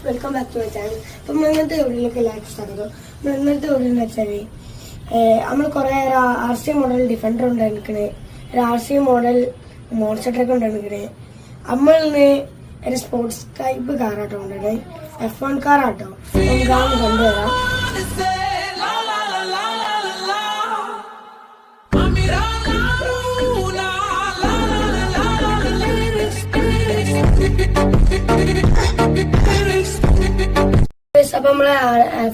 Welcome back to my channel. അപ്പം ഇന്നത്തെ വീഡിയോയിലേക്ക് എല്ലാവർക്കും സ്വാഗതം. ഇന്നത്തെ വീഡിയോ എന്ന് വെച്ചാൽ നമ്മൾ കുറെ RC മോഡൽ ഡിഫൻഡർ ഉണ്ടായിരിക്കണേ, ഒരു RC മോഡൽ മോൺസ്റ്റർ ട്രക്ക് ഉണ്ടായിരിക്കണേ. നമ്മളിന്ന് ഒരു സ്പോർട്സ് ടൈപ്പ് കാറാട്ടോ കൊണ്ടുവരണേ, F1 കാറാട്ടോ. നമുക്ക് കൊണ്ടുവരാം. അപ്പൊ നമ്മളെ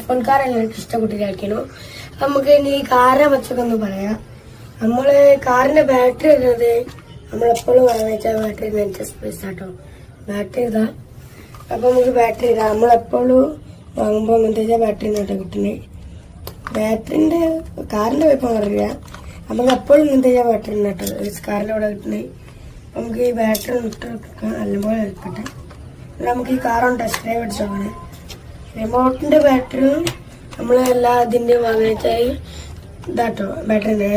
F1 കാർ എല്ലാവർക്കും ഇഷ്ടപ്പെട്ടിരിക്കുന്നു. നമുക്ക് ഇനി ഈ കാറിനെ പറ്റൊക്കെ ഒന്ന് പറയാം. നമ്മള് കാറിന്റെ ബാറ്ററി വരുന്നത് നമ്മളെപ്പോഴും വാങ്ങിച്ചാൽ ബാറ്ററി 9 സ്പേസ് ആട്ടോ. ബാറ്ററി ഇതാ. അപ്പൊ നമുക്ക് ബാറ്ററി ഇതാ, നമ്മളെപ്പോഴും വാങ്ങുമ്പോ അങ്ങനത്തെ ബാറ്ററി നേട്ടം കിട്ടുന്നത്. ബാറ്ററിന്റെ കാറിന്റെ കുഴപ്പം അറിയില്ല, നമുക്ക് എപ്പോഴും ഇങ്ങനത്തെ ബാറ്ററി നേട്ടോ കാറിന്റെ അവിടെ കിട്ടുന്നത്. നമുക്ക് ഈ ബാറ്ററി ഇട്ട് നല്ലപോലെ എടുക്കട്ടെ. നമുക്ക് ഈ കാറൊന്ന് ടെസ്റ്റ് ഡ്രൈവ് അടിച്ചോളെ. റിമോട്ടിന്റെ ബാറ്ററിയും നമ്മൾ എല്ലാ ഇതിന്റെയും വാങ്ങിച്ചാൽ ഇതാട്ടോ ബാറ്ററിന്റെ.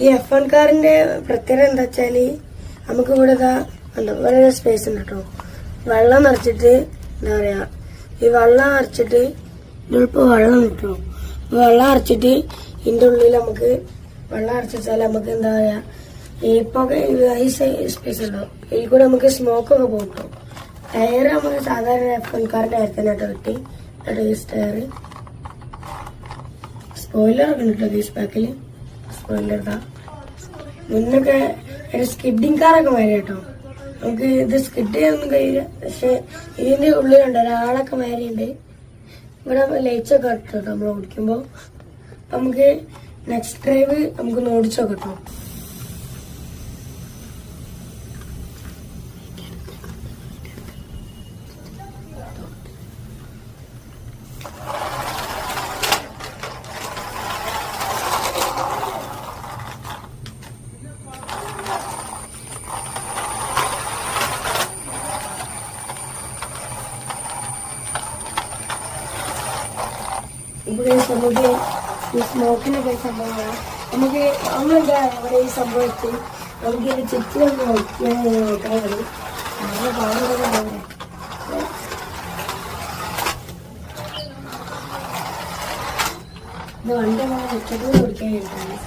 ഈ F1 കാറിന്റെ പ്രത്യേകത എന്താ വെച്ചാല് നമുക്ക് ഇവിടെ ഇതാ ഉണ്ടോ വളരെ സ്പേസ് ഉണ്ട് കേട്ടോ. വെള്ളം നിറച്ചിട്ട് എന്താ പറയാ, ഈ വെള്ളം നിറച്ചിട്ട് ഇതിലിപ്പോ വെള്ളം കിട്ടും. വെള്ളം നിറച്ചിട്ട് ഇതിന്റെ ഉള്ളിൽ നമുക്ക് വെള്ളം നിറച്ചാൽ നമുക്ക് എന്താ പറയാ, ഇപ്പൊ ഈ സ്പേസ് ഉണ്ടോ, ഇതിൽ കൂടെ നമുക്ക് സ്മോക്കൊക്കെ പോകും. ടയർ നമുക്ക് സാധാരണ F1 കാറിന്റെ ടയർ തന്നെ കേട്ടോ കിട്ടി. ടയർ സ്പോയിലർ ഒക്കെ ഉണ്ട് കേട്ടോ. ബാക്കില് സ്പോയിലർ ഇതാ. മുന്നൊക്കെ ഒരു സ്കിഡിങ് കാറൊക്കെ മാറി കേട്ടോ. നമുക്ക് ഇത് സ്കിഡ് ചെയ്യാനൊന്നും കഴിയില്ല, പക്ഷെ ഇതിന്റെ ഉള്ളിലുണ്ട് ഒരാളൊക്കെ മാരിയുണ്ട്. ഇവിടെ ലൈറ്റ്സ് ഒക്കെ ഇട്ടോ നമ്മൾ ഓടിക്കുമ്പോ. നമുക്ക് നെക്സ്റ്റ് ഡ്രൈവ് നമുക്ക് ഓടിച്ചോ കേട്ടോ. ഇവിടെ നമുക്ക് ഈ സ്മോക്കിനൊക്കെ സംഭവമാണ്. നമുക്ക് നമ്മളെന്താ ഇവിടെ ഈ സംഭവത്തിൽ നമുക്ക് ഇതിന്റെ ചുറ്റിലൊന്ന് നോക്കാൻ മതി. അങ്ങനെ കാണുന്നതൊക്കെ പോലെ ഇത് വണ്ടി നമ്മൾ ഉച്ചക്ക് കുടിക്കാൻ കിട്ടാണ്.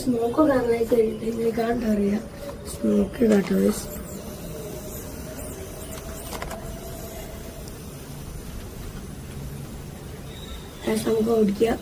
സ്മോക്ക് കാണാനായി കഴിഞ്ഞിട്ട് കണ്ടറിയാം. സ്മോക്ക് കേട്ടോ നമുക്ക് ഓടിക്കാം.